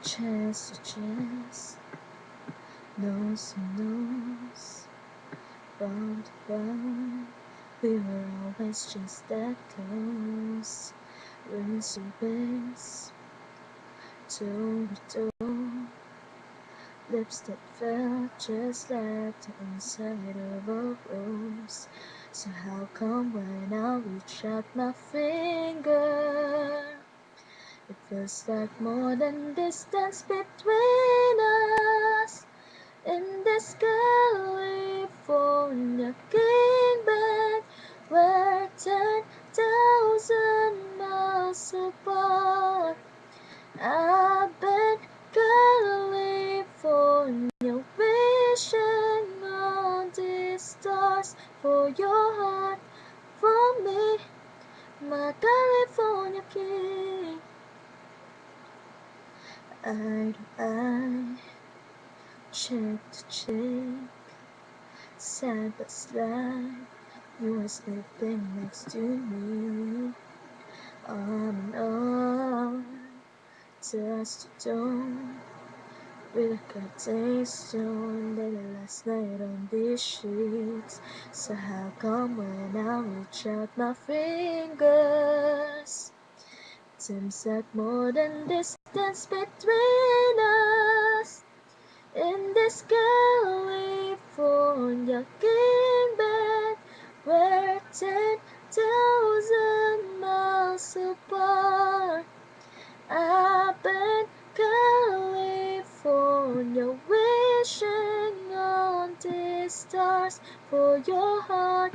Chest to chest, nose to nose, bone to bone, we were always just that close. Rings to rings, toe to toe, lips that felt just like the inside of a rose. So how come when I reach out my finger, it feels like more than distance between us? In this California kingbed, we're 10,000 miles apart. I've been California, wishing on the stars for your heart, for me, my California king. Eye to eye, cheek to cheek, side by side, you were sleeping next to me. On and on, touch to tone, with a curtain stone, late last night on these sheets. So how come when I reach out my fingers, seems like more than distance between us? In this California kingbed, we're 10,000 miles apart. I've been California, wishing on the stars for your heart,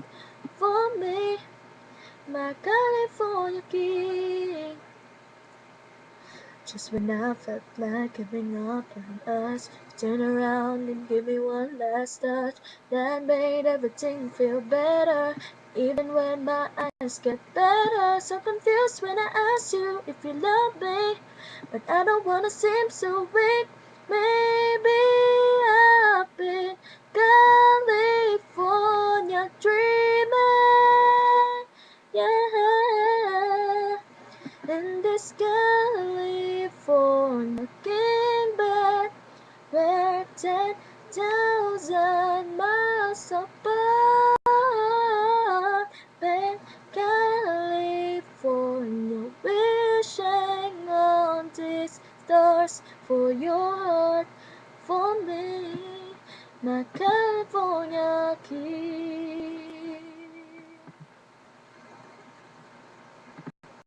for me, my California king. Just when I felt like giving up on us, you turned around and gave me one last touch that made everything feel better. Even when my eyes get better, so confused when I ask you if you love me, but I don't wanna seem so weak. Maybe I've been California dreaming, yeah. In this California kingbed, we're 10,000 miles apart. Been California, wishing on these stars for your heart, for me, my California king.